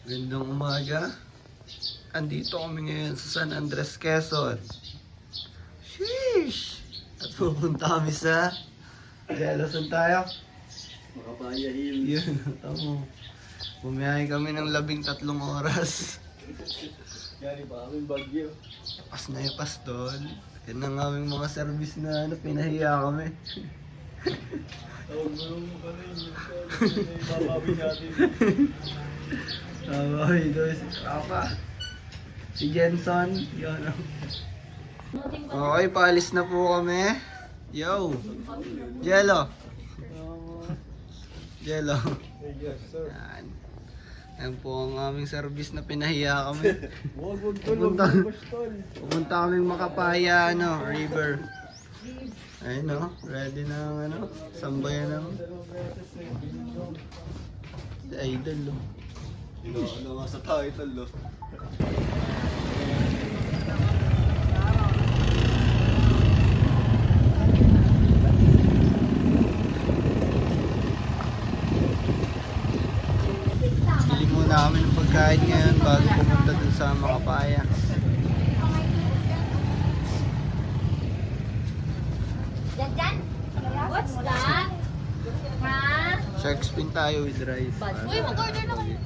Gandang umaga. Andito kami ngayon sa San Andres, Quezon. Sheesh! At pupunta kami sa Jelasan tayo. Makapaya Hill. Yun, tamo. Bumiyahe kami ng 13 oras. Gani pa aming Bagyo. Pas na ipas doon. Yan ang aming mga service na pinahiya kami. Tawag mo yung ano yung babawi natin. Ay, doon si Papa. Si Jenson. Yun. Okay, paalis na po kami. Yo! Jello! Jello. Yes sir. Yan. Yan po ang aming service na pinahiya kami. Wag Pupunta. tol, wag tol. Pupunta kaming Makapaya, river. Ayun ready na ang sambayan ng si Idol Ano nga sa title lo. Bili muna kami ng pagkain ngayon bago pumunta dun sa Makapaya. What's that? Ma? Shark fin tayo with rice. Uy, mag-order na kayo.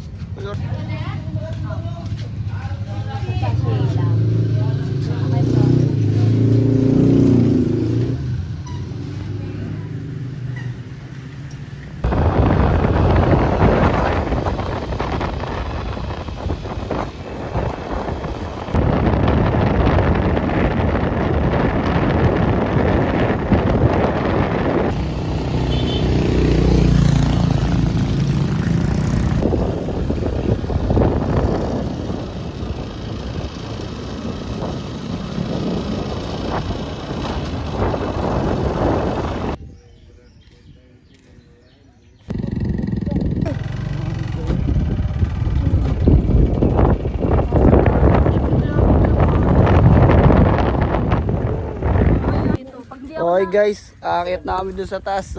Okay guys, aakyat na kami dun sa taas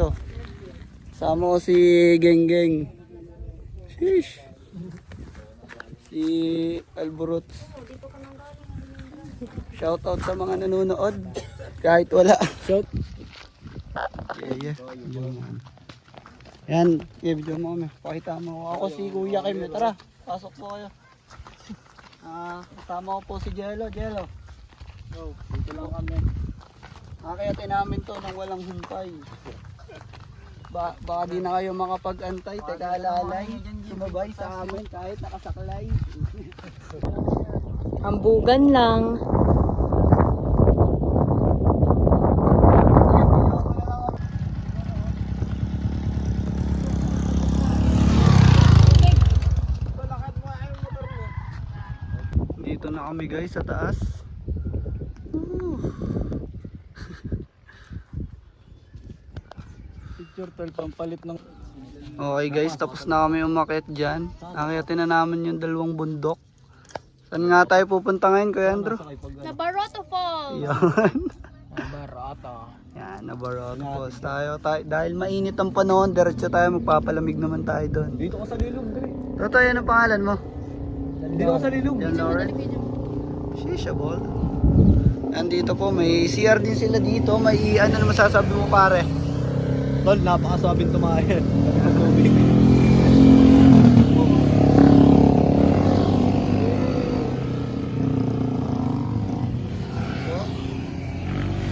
Sama ko si Geng. Sheesh. Si Alborot. Shoutout sa mga nanonood. Kahit wala. Shout. Yeah. Yan, video mo kami. Pakita mo. Ako si Kuya Kim. Tara, pasok po kayo. Kasama ko po si Jello. Oh, dito lang kami. Akayatin namin to nang walang humpay. Baka di na kayo makapag-antay. Teka alalay. Sumabay sa amin kahit nakasaklay. Hambugan lang. Dito na kami guys sa taas. Picture tol pampalit ng Okay guys, tapos na kami umakyat dyan. Akyatin na namin yung dalawang bundok. Saan nga tayo pupunta ngayon, Kuya Andrew? Nabaroto Falls. Yan. Barata. Yan, Nabaroto Falls tayo. Dahil mainit ang panahon, diretso tayo, magpapalamig naman tayo doon. Dito ka sa lilog dre. Totoy, ano pangalan mo? Dito ka sa lilog. Yan, Lauren. Shishable. Nandito po, may CR din sila dito. May ano na masasabi mo pare? Tol, napakasabing tumayan.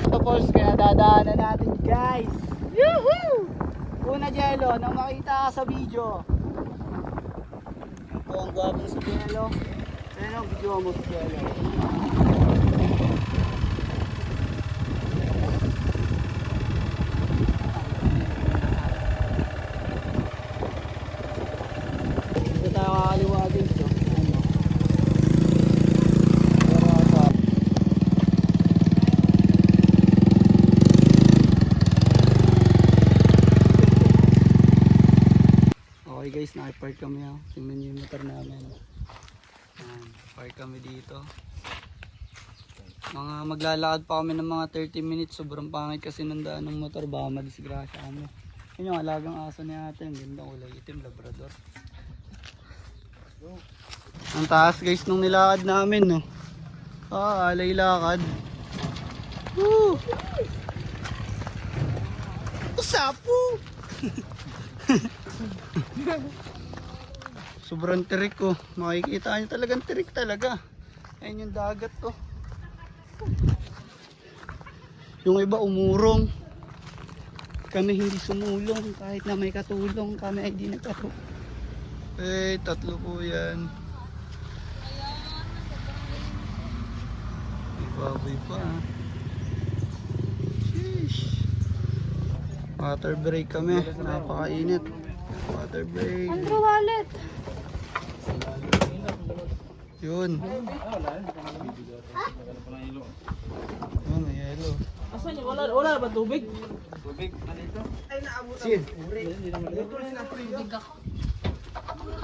Ito Falls, kaya dadaanan natin guys. Woohoo! Una Jello, nang makita ka sa video. Ito ang gwapong si Jello. Ano ang video mo si Jello? Dito tayo kakaliwa dito. Okay guys, nakapark kami Tingnan niyo yung motor namin. Park kami dito. Mga maglalakad pa kami ng mga 30 minutes. Sobrang pangit kasi ng daan ng motor. Baka madisgrasya kami. Yun yung alagang aso ni ate. Ang ganda kulay itim, labrador. Ang taas guys nung nilakad namin, no. Alay lakad. Woo! Usapo! Sobrang tirik ko. Makikita nyo talagang tirik talaga. Ayun yung dagat to. Yung iba umurong. Kami hindi sumulong. Kahit na may katulong, kami ay di nagkatulong. Eh, tatlo po yan. May baboy pa. Sheesh. Water break kami. Napakainit. Water break. Andrew wallet. Yun. Oh, may yelo. Asan yung wala ba tubig? Sin.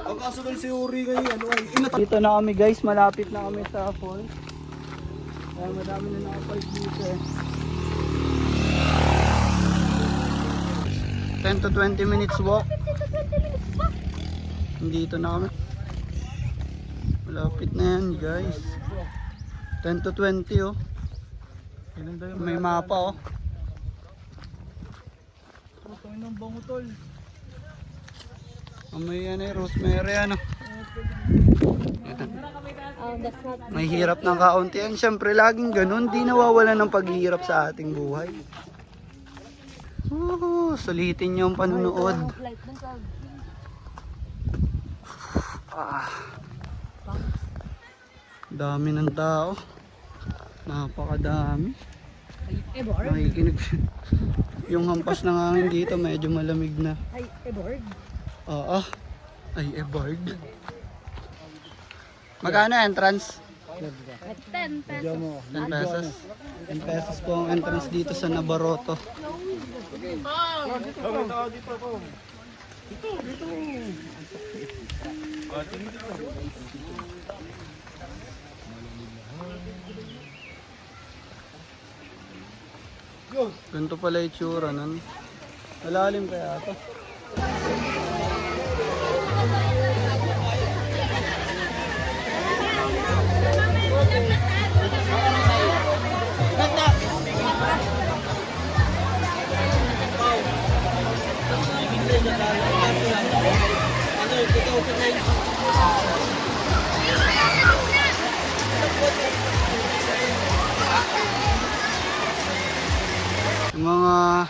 Ang kaso doon si Uri kayo, ano ay Dito na kami guys, malapit na kami sa falls. Kaya madami na nakapark dito eh. 10 to 20 minutes walk. Dito na kami. Malapit na yan guys. 10 to 20 oh. May mapa oh. ng bango tol. May ano eh, rosemary ano. Oh, that's not. May hirap ng kauntian. Siyempre laging ganun. Di nawawala ng paghihirap sa ating buhay. Sulitin niyo ang panunood. Flight ng cloud. Dami ng tao. Napakadami. Eborg? Nakikinig. Yung hampas ng hangin dito medyo malamig na. Ay, Eborg? Oo. Ay, ebard. Magkano entrance? 10 pesos. 10 pesos. 10 pesos po ang entrance dito sa Nabaroto. Ganito pala itsura nun. Malalim kaya ito. Mga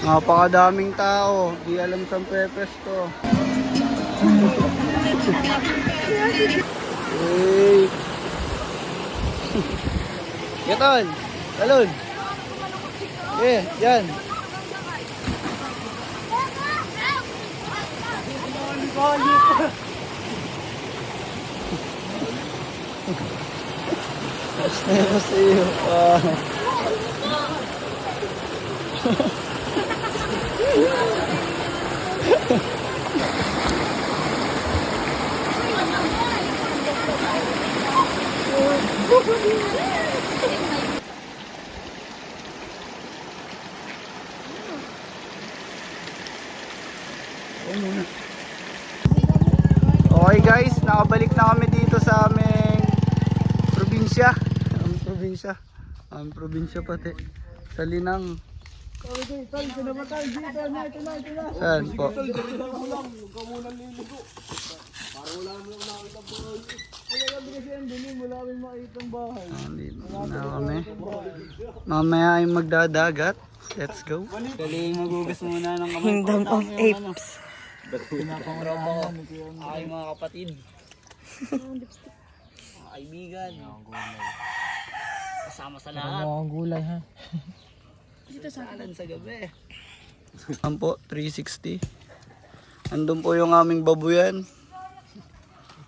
napakadaming tao, di alam saan pepesto. Hey. Yaton, talon. Eh, yan. Basta iyo. Okay guys, nakabalik na kami dito sa aming probinsya. Ang probinsya pati. Sa Linang. Saan po? Dito na kami. Mamaya ay magdadagat. Let's go. Galing magugas muna ng kamay. Kingdom of Apes. Pinapangropa ko. Aking mga kapatid. Mga kaibigan. Kasama sa lahat. Ang gulay ha. Dito sa kanan sa gabi. Ang po, 360. Andun po yung aming babuyan.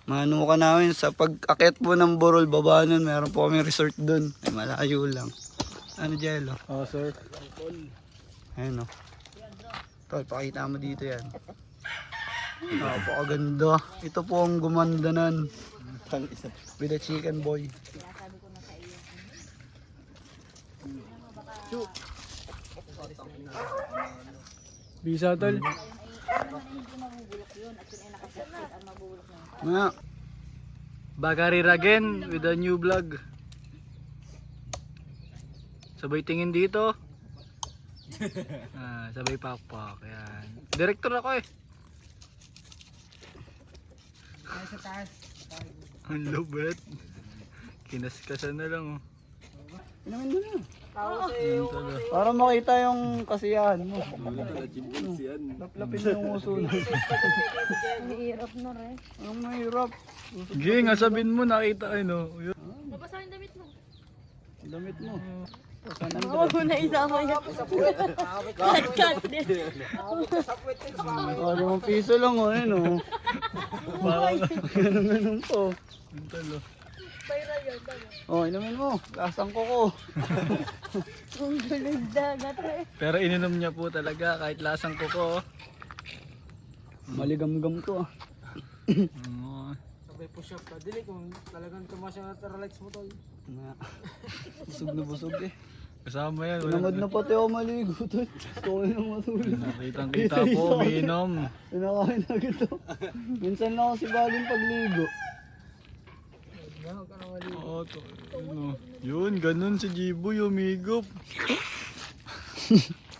Manuka namin sa pag-akit po ng Borol, baba nun. Meron po kami resort dun. Ay, malayo lang. Ano, Jello? Oh sir. Ayun o. Tol, pakita mo dito yan. Napakaganda. Ito po ang gumandanan. With the chicken boy. Bisa tol. Nga. Bagari again with a new vlog. Sabay tingin dito. Sabay pakpak. Yan. Director ako eh. Sa taas. Ang lubet. Kinaskasan na lang oh. Inamin mo na. Para makita yung kasiyahan mo. Laplapin mo yung uso na. Mahirap na rin. Ang mahirap. Sige nga sabihin mo nakita kayo no. Nabasa yung damit mo. Damit mo. Huwag mo na isama yan. Cut din. Oh, 5 piso lang oh, yun oh. Parang ganun po. Talo. Oh, inumin mo. Lasang kuko. Ang galing dagat eh. Pero ininom niya po talaga kahit lasang kuko. Maligam-gam to ah. Sabay push up ka. Dili kung talagang tumasya na teralights mo tol. Busog na busog eh. Kasama yan. Tinamad na pati ako maligo tol. Gusto ko na matulog. Nakitang kita po, umiinom. Pinakain agad to. Minsan lang ako si Balin pagligo. Oo, to. Yun, ganun si Jiboy, umigop.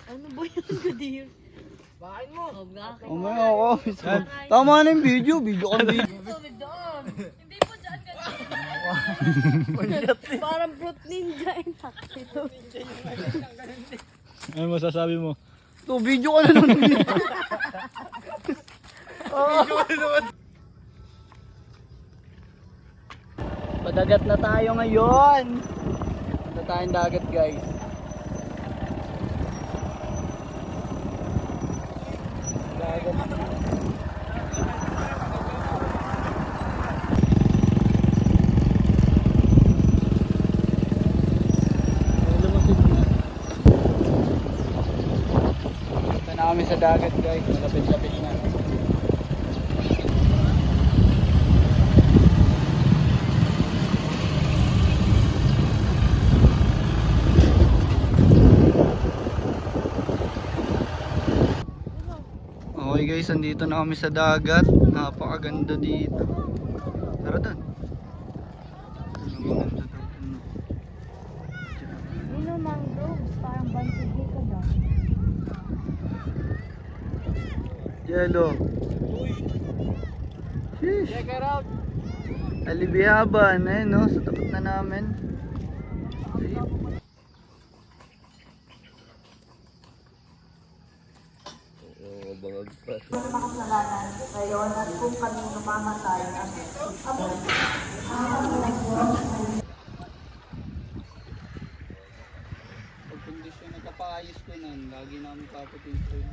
Ano ba yung gadir? Bakain mo. Umaya ako. Tama na yung video. Video ka video. Doon. Hindi po dyan Parang fruit ninja yung ito. Ano masasabi mo? To, video ka na naman. Padagat na tayo ngayon. Punta tayong dagat guys. Dagat. Punta na kami sa dagat guys. Malapit-lapit na. Okay guys, andito na kami sa dagat. Napakaganda dito. Tara doon. Ano mangroves? Parang bantig dito daw. Yellow. Sheesh. Check it out. Alibihaban, eh no, sa tapat na namin. Pag kondisyon nagkapaayos ko nun, lagi namin paputin ko yun.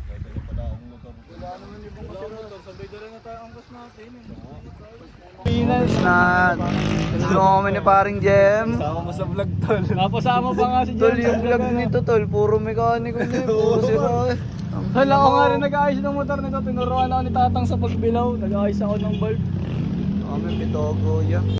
Wala naman ibang motor, sabay dala na tayo angkas natin. Pinas na, tulungan kami ni paring Jem. Sama mo sa vlog, tol. Napasama pa nga si Tol, yung vlog nito tol, puro mekaniko na yun, puro sira eh. Tol, ako nga rin nag-aayos ng motor nito. Tinuruan ako ni Tatang sa pagbilaw. Nag-aayos ako ng bulb. Kami pitogo yan.